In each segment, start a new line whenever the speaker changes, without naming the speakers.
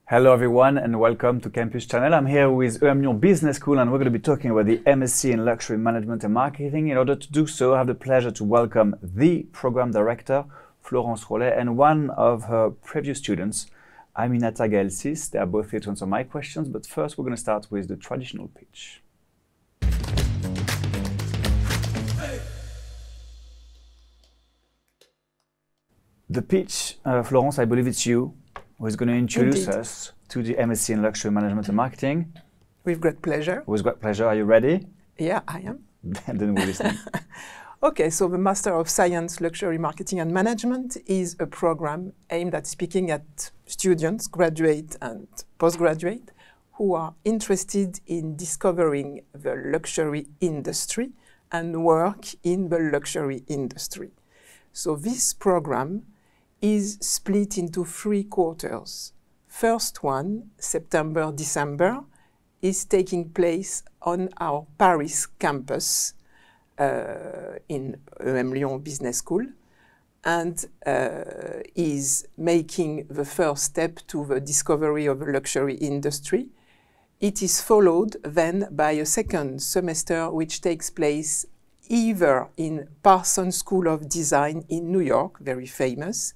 Hello everyone and welcome to Campus Channel. I'm here with emlyon Business School and we're going to be talking about the MSc in Luxury Management and Marketing. In order to do so, I have the pleasure to welcome the Program Director, Florence Rollet, and one of her previous students, Aminata Gaelsis. They are both here to answer my questions, but first we're going to start with the traditional pitch. The pitch, Florence, I believe it's you who is going to introduce us to the MSc in Luxury Management and Marketing.
With great pleasure.
With great pleasure. Are you ready?
Yeah, I am.
Then we're listening.
Okay, so the Master of Science Luxury Marketing and Management is a program aimed at speaking at students, graduate and postgraduate, who are interested in discovering the luxury industry and work in the luxury industry. So this program is split into 3 quarters. First one, September-December, is taking place on our Paris campus in emlyon Business School and is making the first step to the discovery of the luxury industry. It is followed then by a second semester which takes place either in Parsons School of Design in New York, very famous,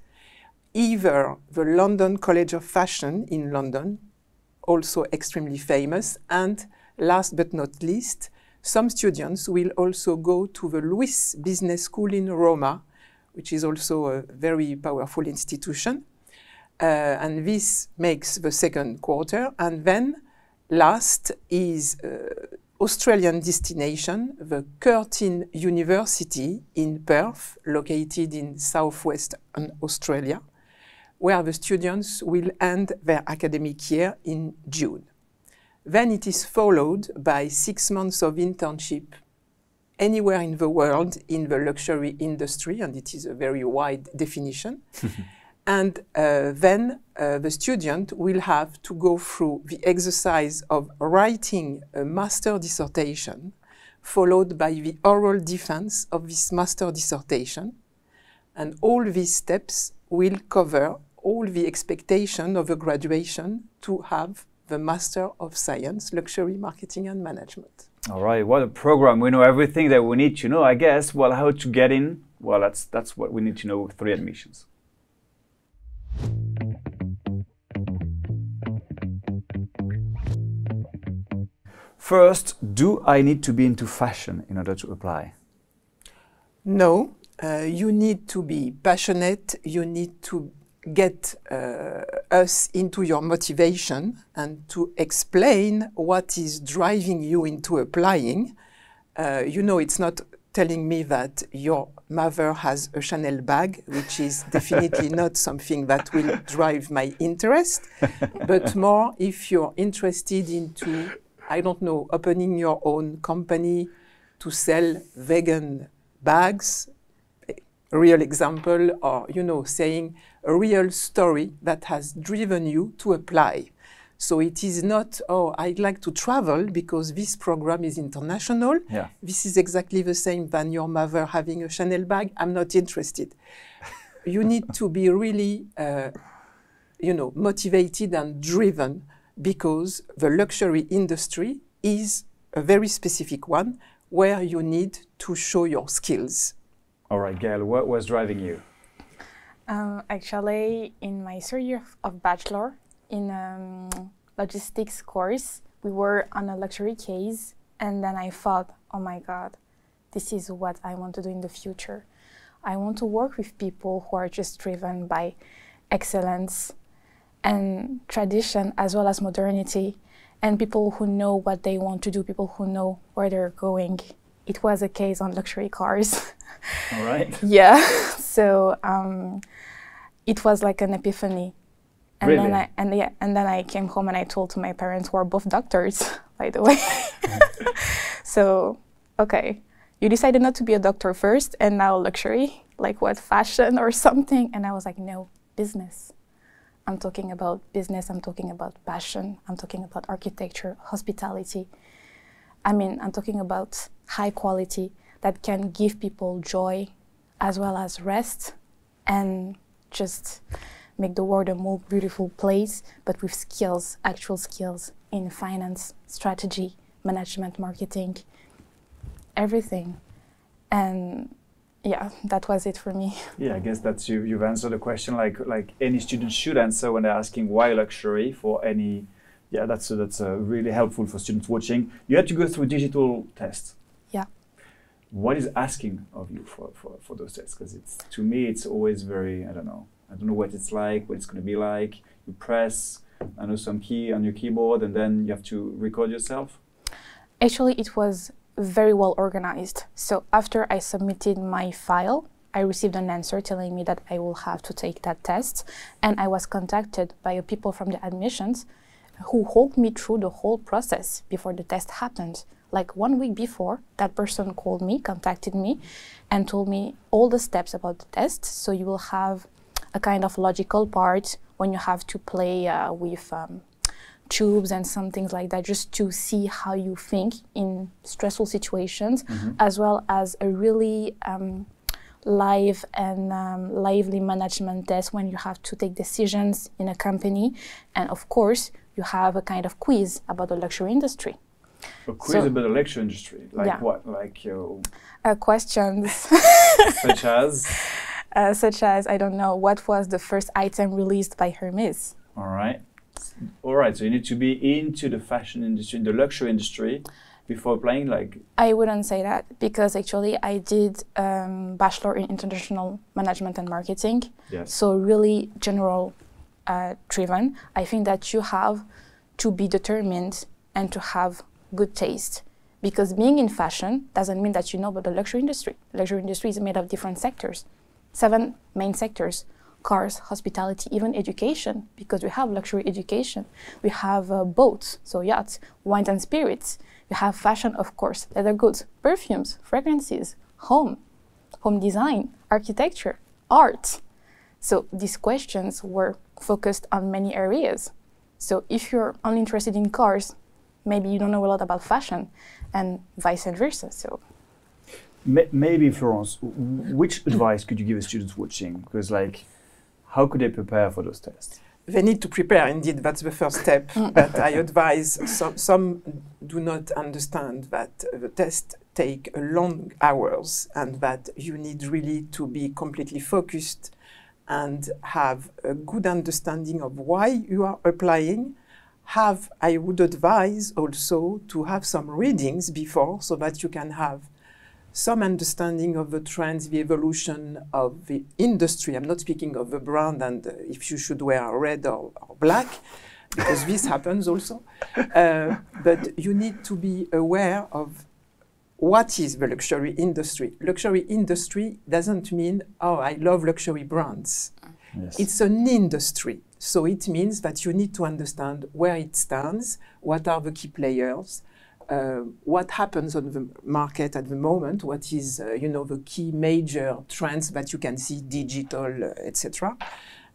either the London College of Fashion in London, also extremely famous, and last but not least, some students will also go to the Luis Business School in Roma, which is also a very powerful institution. And this makes the second quarter. And then last is Australian destination, the Curtin University in Perth, located in southwestern Australia, where the students will end their academic year in June. Then it is followed by 6 months of internship anywhere in the world in the luxury industry, and it is a very wide definition. And then the student will have to go through the exercise of writing a master dissertation, followed by the oral defense of this master dissertation. And all these steps will cover all the expectation of a graduation to have the Master of Science, Luxury Marketing and Management.
All right, what a program. We know everything that we need to know, I guess. Well, how to get in? Well, that's what we need to know through admissions. First, do I need to be into fashion in order to apply?
No, you need to be passionate, you need to get us into your motivation and to explain what is driving you into applying. You know, it's not telling me that your mother has a Chanel bag, which is definitely not something that will drive my interest, but more if you're interested into, I don't know, opening your own company to sell vegan bags, a real example, or, you know, saying a real story that has driven you to apply. So it is not, oh, I'd like to travel because this program is international.
Yeah.
This is exactly the same than your mother having a Chanel bag. I'm not interested. You need to be really, you know, motivated and driven because the luxury industry is a very specific one where you need to show your skills.
All right, Gail, what was driving you?
Actually, in my third year of bachelor in logistics course, we were on a luxury case, and then I thought, oh my God, this is what I want to do in the future. I want to work with people who are just driven by excellence and tradition as well as modernity, and people who know what they want to do, people who know where they're going. It was a case on luxury cars.
All right.
Yeah, so it was like an epiphany. And
really?
then I came home and I told to my parents, who are both doctors, by the way. So, okay, you decided not to be a doctor first and now luxury, like what, fashion or something? And I was like, no, business. I'm talking about business, I'm talking about passion, I'm talking about architecture, hospitality. I mean, I'm talking about high quality that can give people joy as well as rest and just make the world a more beautiful place, but with skills, actual skills in finance, strategy, management, marketing, everything. And yeah, that was it for me.
Yeah, I guess that's you've answered the question like any student should answer when they're asking why luxury for any. Yeah, that's really helpful for students watching. You had to go through digital tests.
Yeah.
What is asking of you for those tests? Because to me it's always very, I don't know what it's like, what it's going to be like. You press, I know, some key on your keyboard, and then you have to record yourself.
Actually, it was very well organized. So after I submitted my file, I received an answer telling me that I will have to take that test, and I was contacted by people from the admissions who walked me through the whole process before the test happened. Like 1 week before, that person called me, contacted me, and told me all the steps about the test. So you will have a kind of logical part when you have to play with tubes and some things like that, just to see how you think in stressful situations, as well as a really live and lively management test when you have to take decisions in a company. And of course, you have a kind of quiz about the luxury industry.
A quiz about the luxury industry? Like
yeah.
what? Like
questions.
Such as?
Such as, I don't know, what was the first item released by Hermes?
All right. All right, so you need to be into the fashion industry, in the luxury industry, before applying, like? I
wouldn't say that, because actually I did Bachelor in International Management and Marketing. Yes. So really general driven. I think that you have to be determined and to have good taste, because being in fashion doesn't mean that you know about the luxury industry. The luxury industry is made of different sectors, 7 main sectors: cars, hospitality, even education, because we have luxury education. We have boats, so yachts, wines and spirits. We have fashion, of course, leather goods, perfumes, fragrances, home design, architecture, art. So these questions were focused on many areas. So if you're only interested in cars, maybe you don't know a lot about fashion, and vice versa. So
maybe, Florence, which advice could you give a student watching? Because, like, how could they prepare for those tests?
They need to prepare, indeed. That's the first step. But I advise some do not understand that the tests take long hours, and that you need really to be completely focused and have a good understanding of why you are applying. I would advise also to have some readings before, so that you can have some understanding of the trends, the evolution of the industry. I'm not speaking of the brand and if you should wear red or black, because this happens also. But you need to be aware of what is the luxury industry. Luxury industry doesn't mean, oh, I love luxury brands. Yes. It's an industry. So it means that you need to understand where it stands, what are the key players, what happens on the market at the moment, what is the key major trends that you can see, digital, etc.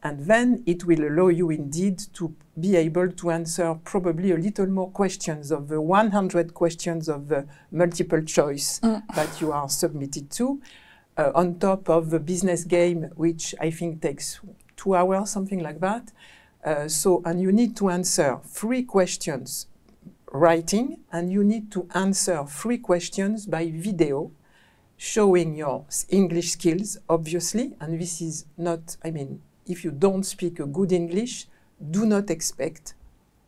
And then it will allow you indeed to be able to answer probably a little more questions of the 100 questions of the multiple choice that you are submitted to, on top of the business game, which I think takes 2 hours, something like that. And you need to answer 3 questions writing, and you need to answer 3 questions by video, showing your English skills, obviously. And this is not, if you don't speak a good English, do not expect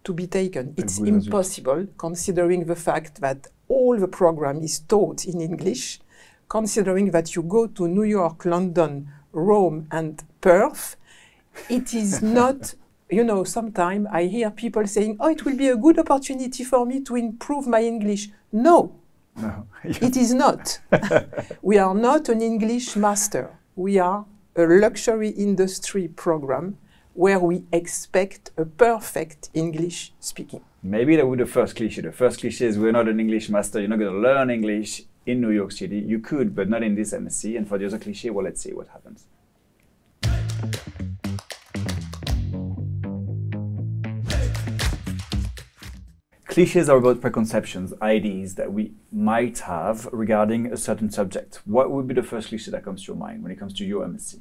to be taken. It's impossible, considering the fact that all the program is taught in English, considering that you go to New York, London, Rome, and Perth. It is not, sometimes I hear people saying, oh, it will be a good opportunity for me to improve my English. No, it is not. We are not an English master. We are a luxury industry program where we expect a perfect English speaking.
Maybe that would be the first cliché. The first cliché is we're not an English master. You're not going to learn English in New York City. You could, but not in this MSc. And for the other cliché, well, let's see what happens. Clichés are about preconceptions, ideas that we might have regarding a certain subject. What would be the first cliché that comes to your mind when it comes to your MSc?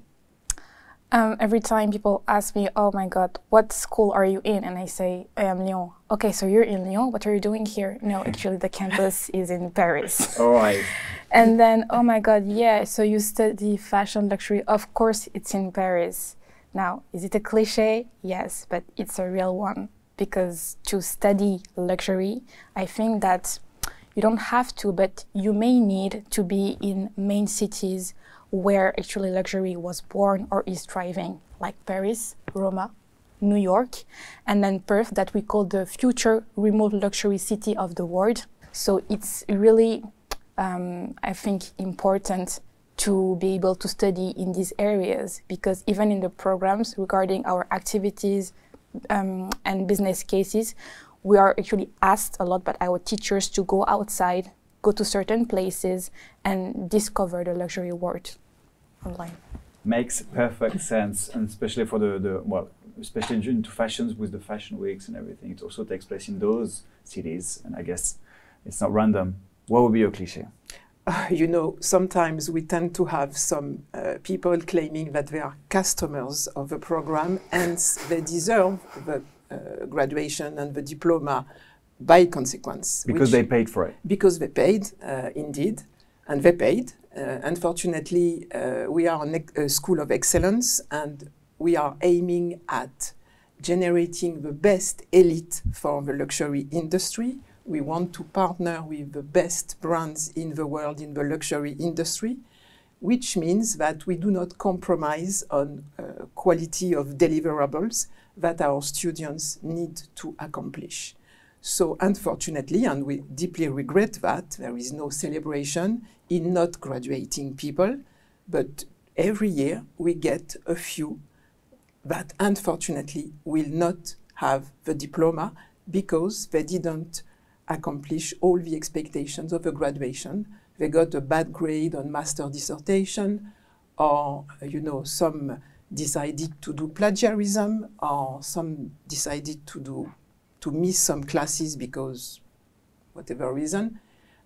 Every time people ask me, oh my God, what school are you in? And I say, I am Lyon. Okay, so you're in Lyon, what are you doing here? No, actually the campus is in Paris.
All right.
And then, oh my God, yeah, so you study fashion luxury. Of course it's in Paris. Now, is it a cliche? Yes, but it's a real one. Because to study luxury, I think that you don't have to, but you may need to be in main cities where actually luxury was born or is thriving, like Paris, Roma, New York, and then Perth, that we call the future remote luxury city of the world. So it's really, I think, important to be able to study in these areas, because even in the programs regarding our activities and business cases, we are actually asked a lot by our teachers to go outside, go to certain places and discover the luxury world online.
Makes perfect sense, and especially for well, especially into fashions with the fashion weeks and everything, it also takes place in those cities, and I guess it's not random. What would be your cliche?
You know, sometimes we tend to have some people claiming that they are customers of a program and they deserve the graduation and the diploma by consequence.
Because they paid for it.
Because they paid, indeed, and they paid. Unfortunately, we are a school of excellence, and we are aiming at generating the best elite for the luxury industry. We want to partner with the best brands in the world in the luxury industry, which means that we do not compromise on quality of deliverables that our students need to accomplish. So unfortunately, and we deeply regret that, there is no celebration in not graduating people, but every year we get a few that unfortunately will not have the diploma because they didn't accomplish all the expectations of a graduation. They got a bad grade on master dissertation, or you know, some decided to do plagiarism, or some decided to miss some classes because whatever reason.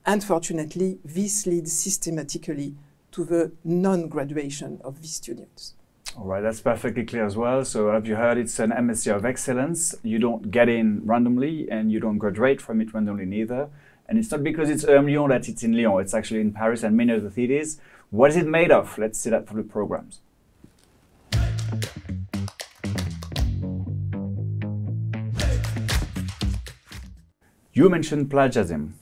Unfortunately, this leads systematically to the non-graduation of these students.
All right, that's perfectly clear as well. So have you heard, it's an MSc of excellence. You don't get in randomly and you don't graduate from it randomly neither. And it's not because it's Lyon that it's in Lyon. It's actually in Paris and many other cities. What is it made of? Let's see that for the programs. You mentioned plagiarism.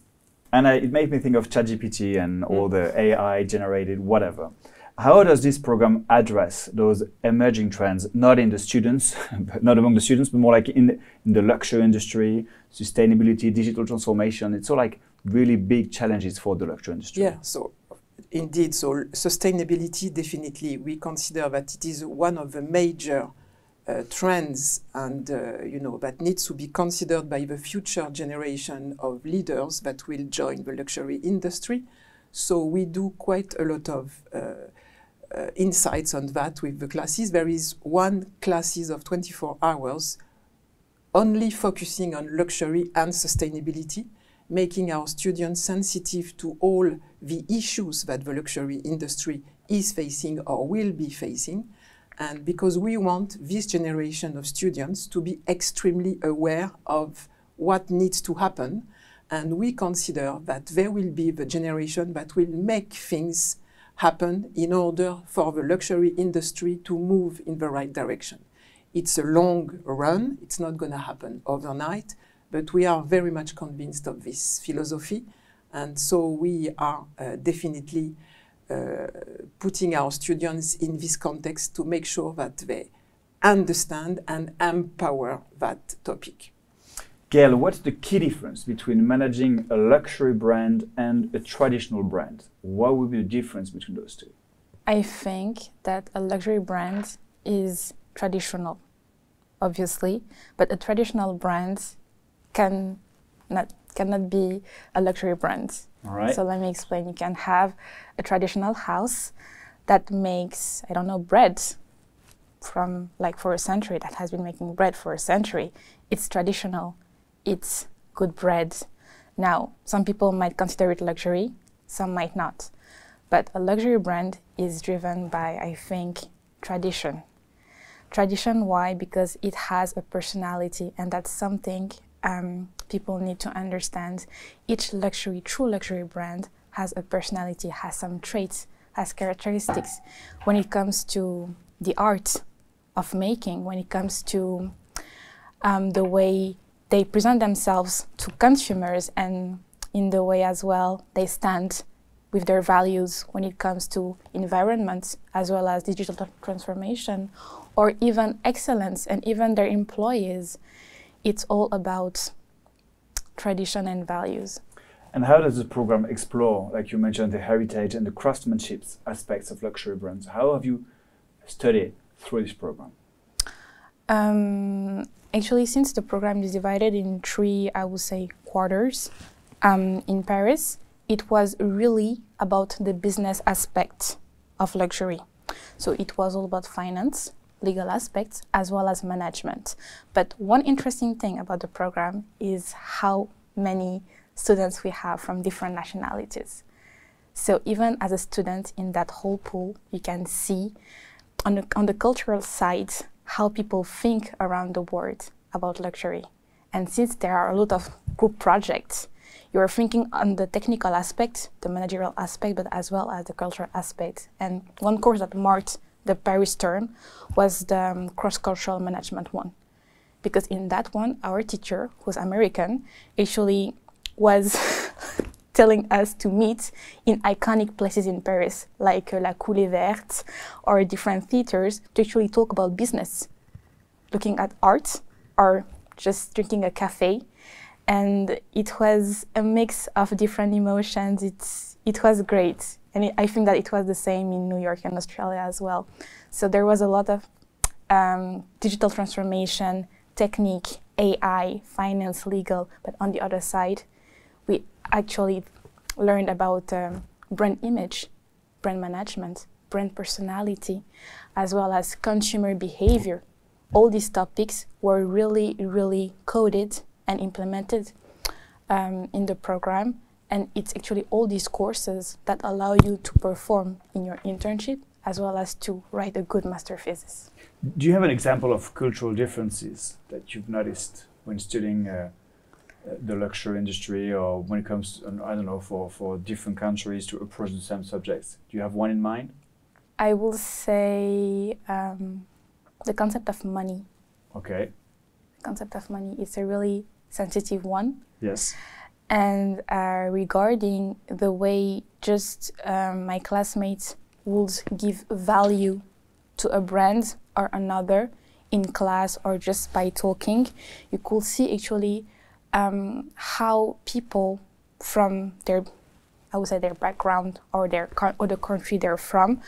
And it made me think of ChatGPT and all the AI generated whatever. How does this program address those emerging trends, not in the students, not among the students, but more like in the luxury industry, sustainability, digital transformation? It's all like really big challenges for the luxury industry.
Yeah, so indeed, so sustainability, definitely, we consider that it is one of the major trends and you know, that needs to be considered by the future generation of leaders that will join the luxury industry. So we do quite a lot of insights on that with the classes. There is one classes of 24 hours only focusing on luxury and sustainability, making our students sensitive to all the issues that the luxury industry is facing or will be facing. And because we want this generation of students to be extremely aware of what needs to happen, and we consider that they will be the generation that will make things happen in order for the luxury industry to move in the right direction. It's a long run, it's not going to happen overnight, but we are very much convinced of this philosophy, and so we are definitely putting our students in this context to make sure that they understand and empower that topic.
Gail, what's the key difference between managing a luxury brand and a traditional brand? What would be the difference between those two?
I think that a luxury brand is traditional, obviously, but a traditional brand cannot be a luxury brand.
All right.
So let me explain. You can have a traditional house that makes, I don't know, bread from like for a century, that has been making bread for a century. It's traditional. It's good bread. Now, some people might consider it luxury, some might not. But a luxury brand is driven by, I think, tradition. Tradition, why? Because it has a personality, and that's something people need to understand. Each true luxury brand has a personality, has some traits, has characteristics. When it comes to the art of making, when it comes to the way they present themselves to consumers, and in the way as well they stand with their values when it comes to environment as well as digital transformation, or even excellence, and even their employees. It's all about tradition and values.
And how does the program explore, like you mentioned, the heritage and the craftsmanship aspects of luxury brands? How have you studied through this program?
Actually, since the program is divided in 3, I would say, quarters, in Paris, it was really about the business aspect of luxury. So it was all about finance, legal aspects, as well as management. But one interesting thing about the program is how many students we have from different nationalities. So even as a student in that whole pool, you can see on the cultural side how people think around the world about luxury. And since there are a lot of group projects, you are thinking on the technical aspect, the managerial aspect, but as well as the cultural aspect. And one course that marked the Paris term was the cross-cultural management one. Because in that one, our teacher, who's American, actually was telling us to meet in iconic places in Paris, like La Coulée Verte, or different theaters, to actually talk about business, looking at art, or just drinking a cafe. And it was a mix of different emotions. It was great. And I think that it was the same in New York and Australia as well. So there was a lot of digital transformation, technique, AI, finance, legal. But on the other side, we actually learned about brand image, brand management, brand personality, as well as consumer behavior. All these topics were really, really coded and implemented in the program. And it's actually all these courses that allow you to perform in your internship, as well as to write a good master thesis.
Do you have an example of cultural differences that you've noticed when studying the luxury industry, or when it comes, I don't know, for different countries to approach the same subjects? Do you have one in mind?
I will say the concept of money.
Okay.
The concept of money is a really sensitive one.
Yes.
And regarding the way just my classmates would give value to a brand or another in class or just by talking, you could see actually how people from their, I would say, their background or or the country they're from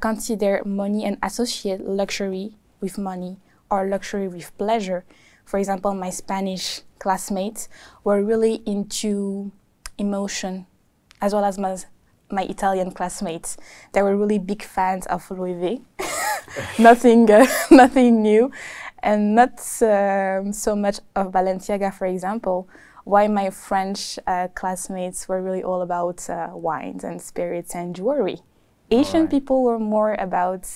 consider money and associate luxury with money or luxury with pleasure. For example, my Spanish classmates were really into emotion, as well as my Italian classmates. They were really big fans of Louis V. Nothing new, and not so much of Balenciaga, for example. Why my French classmates were really all about wines and spirits and jewelry. Asian people were more about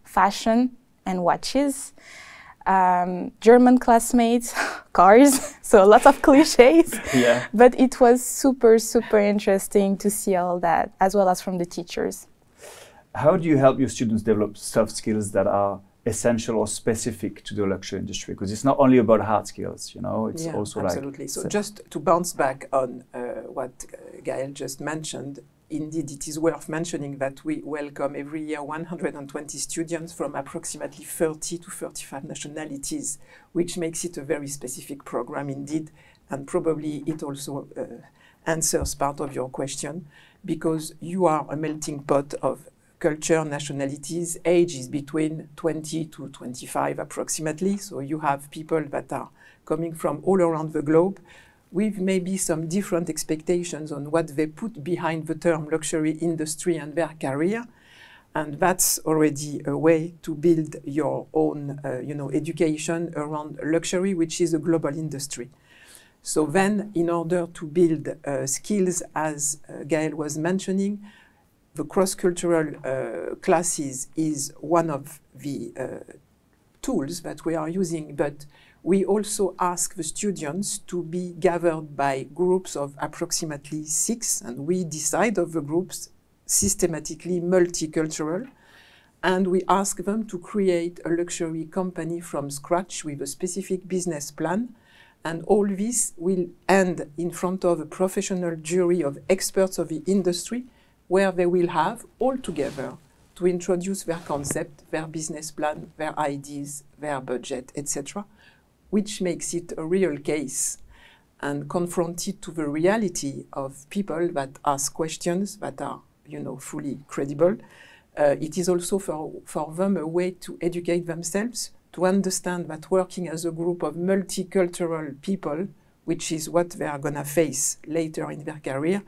fashion and watches. German classmates, cars, so lots of cliches.
Yeah.
But it was super, super interesting to see all that, as well as from the teachers.
How do you help your students develop soft skills that are essential or specific to the luxury industry? Because it's not only about hard skills, you know, it's also
absolutely.
like...
So just to bounce back on what Gaël just mentioned, indeed, it is worth mentioning that we welcome every year 120 students from approximately 30 to 35 nationalities, which makes it a very specific program indeed. And probably it also answers part of your question, because you are a melting pot of culture, nationalities, age is between 20 to 25 approximately. So you have people that are coming from all around the globe, with maybe some different expectations on what they put behind the term luxury industry and their career. And that's already a way to build your own education around luxury, which is a global industry. So then, in order to build skills, as Gaël was mentioning, the cross-cultural classes is one of the tools that we are using, but we also ask the students to be gathered by groups of approximately 6, and we decide of the groups systematically multicultural, and we ask them to create a luxury company from scratch with a specific business plan, and all this will end in front of a professional jury of experts of the industry, where they will have all together to introduce their concept, their business plan, their ideas, their budget, etc., which makes it a real case and confronted to the reality of people that ask questions that are, fully credible. It is also for them a way to educate themselves, to understand that working as a group of multicultural people, which is what they are going to face later in their career,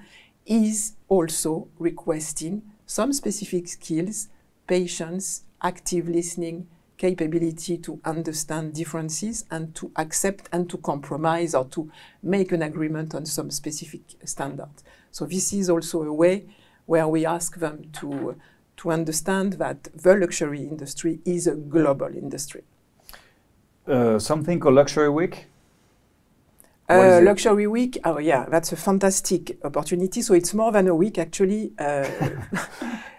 is also requesting some specific skills, patience, active listening, capability to understand differences and to accept and to compromise or to make an agreement on some specific standard. So this is also a way where we ask them to understand that the luxury industry is a global industry.
Something called Luxury Week?
Luxury Week, oh yeah, that's a fantastic opportunity. So it's more than a week, actually.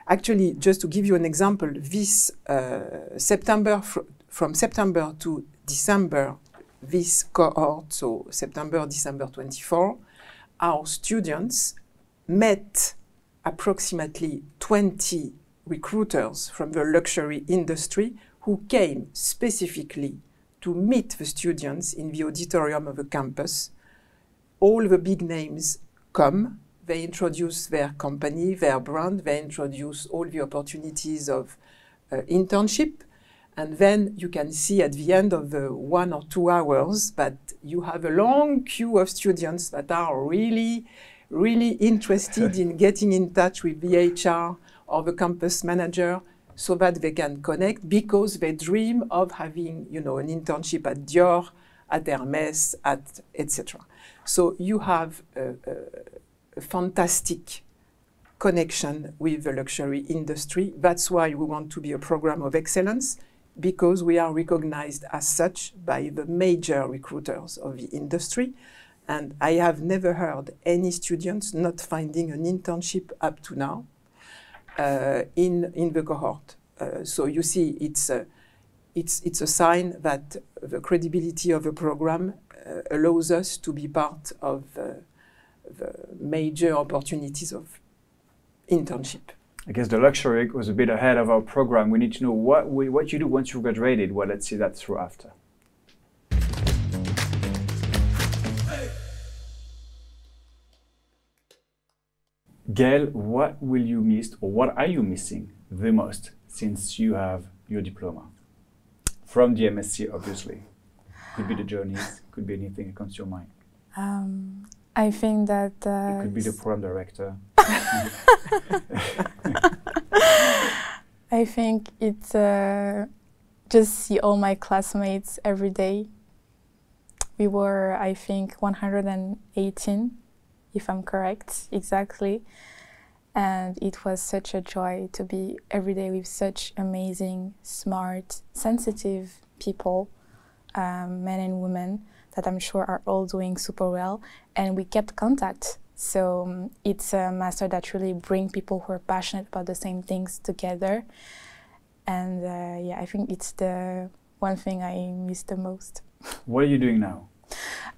Actually, just to give you an example, this September, from September to December, this cohort, so September, December 24, our students met approximately 20 recruiters from the luxury industry who came specifically to meet the students in the auditorium of the campus. All the big names come. They introduce their company, their brand. They introduce all the opportunities of internship. And then you can see at the end of the 1 or 2 hours that you have a long queue of students that are really, really interested in getting in touch with the HR or the campus manager so that they can connect, because they dream of having, an internship at Dior, at Hermes, at etc. So you have a fantastic connection with the luxury industry. That's why we want to be a program of excellence, because we are recognized as such by the major recruiters of the industry. And I have never heard any students not finding an internship up to now in the cohort. So you see, it's a sign that the credibility of the program allows us to be part of the major opportunities of internship.
I guess the luxury was a bit ahead of our program. We need to know what you do once you've graduated. Well, let's see that through after. Gail, what will you miss, or what are you missing the most since you have your diploma? From the MSc, obviously. Could be the journeys, could be anything that comes to your mind.
I think that...
it could be the program director.
I think it's just see all my classmates every day. We were, I think, 118, if I'm correct, exactly. And it was such a joy to be every day with such amazing, smart, sensitive people, men and women, that I'm sure are all doing super well. And we kept contact. So it's a master that really brings people who are passionate about the same things together. And yeah, I think it's the one thing I miss the most.
What are you doing now?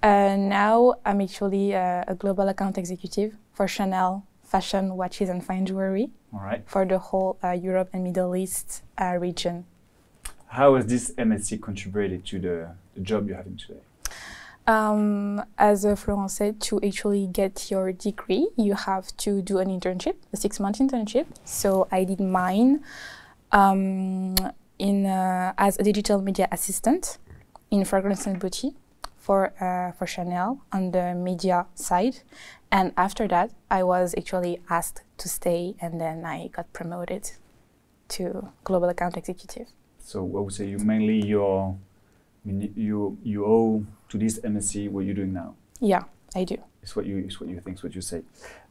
Now I'm actually a global account executive for Chanel fashion, watches and fine jewelry.
All right. For
the whole Europe and Middle East region.
How has this MSc contributed to the job you're having today?
As Florent said, to actually get your degree, you have to do an internship, a 6-month internship. So I did mine as a digital media assistant in fragrance and beauty for Chanel on the media side. And after that, I was actually asked to stay, and then I got promoted to global account executive.
So I would say you mainly you owe to this MSc what you're doing now.
Yeah, I do.
It's what you think, it's what you say.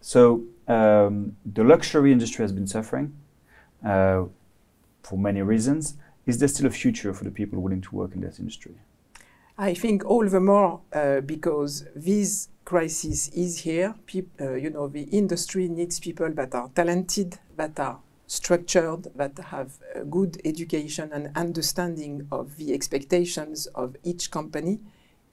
So the luxury industry has been suffering for many reasons. Is there still a future for the people willing to work in this industry?
I think all the more because this crisis is here. The industry needs people that are talented, that are structured, that have a good education and understanding of the expectations of each company.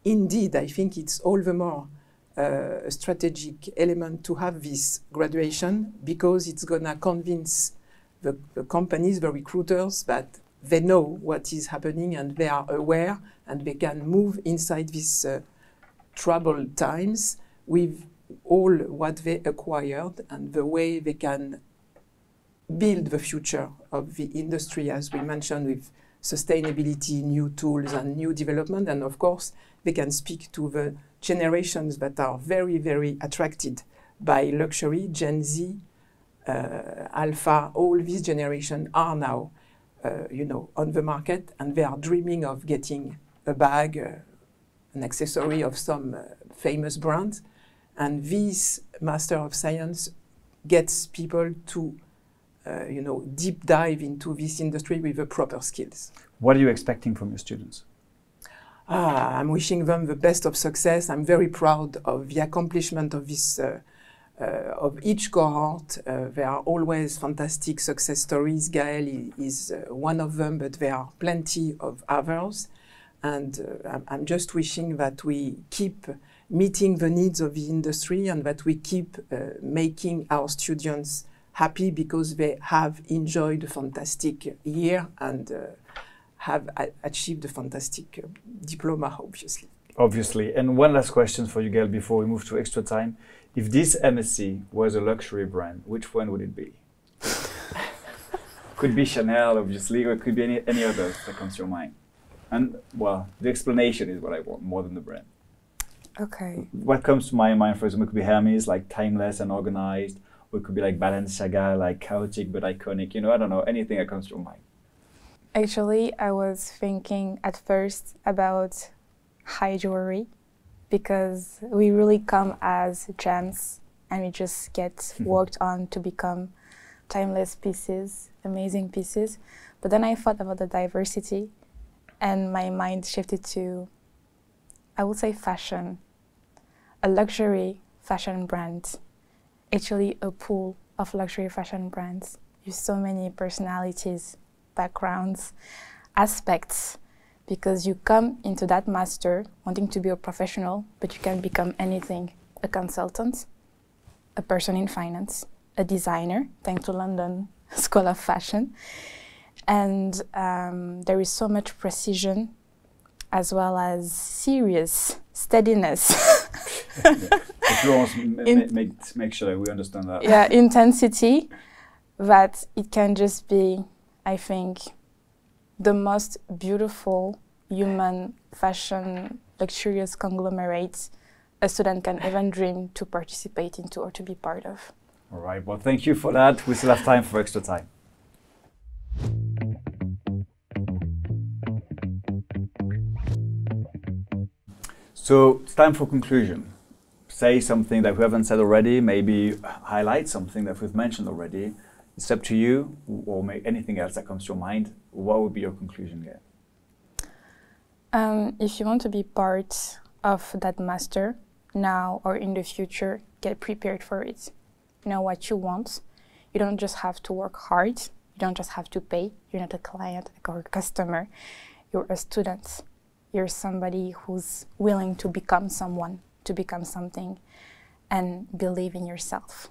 Indeed, I think it's all the more a strategic element to have this graduation, because it's going to convince the companies, the recruiters, that they know what is happening and they are aware, and they can move inside these troubled times with all what they acquired and the way they can build the future of the industry, as we mentioned, with sustainability, new tools and new development. And of course, they can speak to the generations that are very, very attracted by luxury. Gen Z, Alpha, all these generations are now on the market, and they are dreaming of getting a bag, an accessory of some famous brand. And this Master of Science gets people to deep dive into this industry with the proper skills.
What are you expecting from your students?
I'm wishing them the best of success. I'm very proud of the accomplishment of this, of each cohort. There are always fantastic success stories. Gaël is one of them, but there are plenty of others. And I'm just wishing that we keep meeting the needs of the industry, and that we keep making our students happy, because they have enjoyed a fantastic year and have achieved a fantastic diploma, obviously.
Obviously. And one last question for you, Gaël, before we move to extra time. If this MSc was a luxury brand, which one would it be? Could be Chanel, obviously, or it could be any other that comes to your mind. And, well, the explanation is what I want, more than the brand.
Okay.
What comes to my mind, for example, could be Hermes, like timeless and organized, or it could be like Balenciaga, like chaotic but iconic. I don't know, anything that comes to your mind.
Actually, I was thinking at first about high jewelry, because we really come as gems and we just get worked on to become timeless pieces, amazing pieces. But then I thought about the diversity, and my mind shifted to, I would say, fashion, a luxury fashion brand, actually a pool of luxury fashion brands with so many personalities, backgrounds, aspects, because you come into that master wanting to be a professional, but you can become anything: a consultant, a person in finance, a designer, thanks to London School of Fashion. And there is so much precision, as well as serious steadiness.
Florence, make sure that we understand that.
Yeah, intensity, that it can just be, I think, the most beautiful human fashion luxurious conglomerate a student can even dream to participate into or to be part of.
All right, well, thank you for that. We still have time for extra time. So it's time for conclusion. Say something that we haven't said already, maybe highlight something that we've mentioned already. It's up to you, or make anything else that comes to your mind. What would be your conclusion here?
If you want to be part of that master now or in the future, get prepared for it. Know what you want. You don't just have to work hard. You don't just have to pay. You're not a client or a customer. You're a student. You're somebody who's willing to become someone, to become something, and believe in yourself.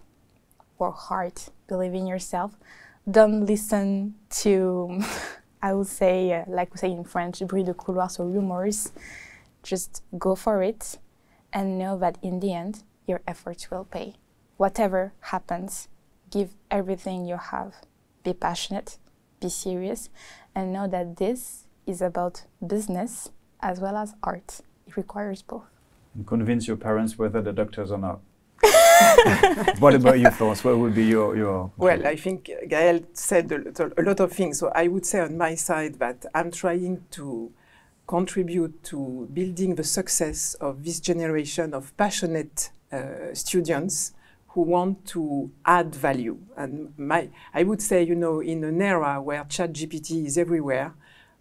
Work hard, believe in yourself. Don't listen to, I would say, like we say in French, bruit de couloir, so rumors. Just go for it and know that in the end, your efforts will pay. Whatever happens, give everything you have. Be passionate, be serious, and know that this is about business as well as art. It requires both.
And convince your parents whether the doctors or not. What about you, Florence? What would be your...
Well, I think Gaël said a lot of things. So I would say on my side that I'm trying to contribute to building the success of this generation of passionate students who want to add value. And I would say, you know, in an era where ChatGPT is everywhere,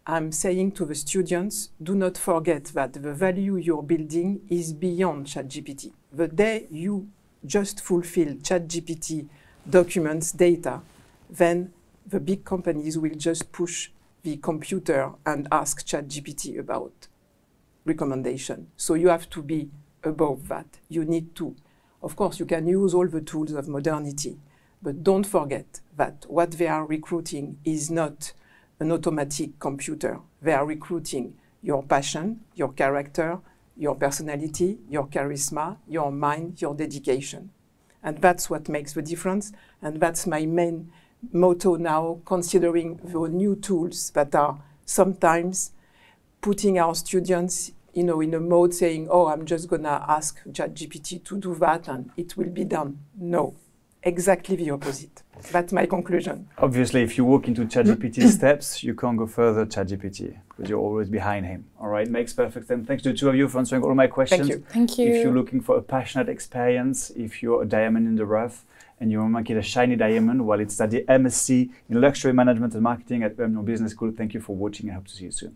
I'm saying to the students, do not forget that the value you're building is beyond ChatGPT. The day you just fulfill ChatGPT documents, data, then the big companies will just push the computer and ask ChatGPT about recommendation. So you have to be above that. You need to. Of course, you can use all the tools of modernity, but don't forget that what they are recruiting is not an automatic computer. They are recruiting your passion, your character, your personality, your charisma, your mind, your dedication. And that's what makes the difference. And that's my main motto now, considering the new tools that are sometimes putting our students, you know, in a mode saying, oh, I'm just going to ask ChatGPT to do that and it will be done. No, exactly the opposite. That's my conclusion.
Obviously, if you walk into ChatGPT's steps, you can't go further ChatGPT because you're always behind him. All right, makes perfect sense. Thanks to the two of you for answering all my questions.
Thank you.
Thank you.
If you're looking for a passionate experience, if you're a diamond in the rough, and you want to make it a shiny diamond while it's study MSc in Luxury Management and Marketing at emlyon Business School, thank you for watching. I hope to see you soon.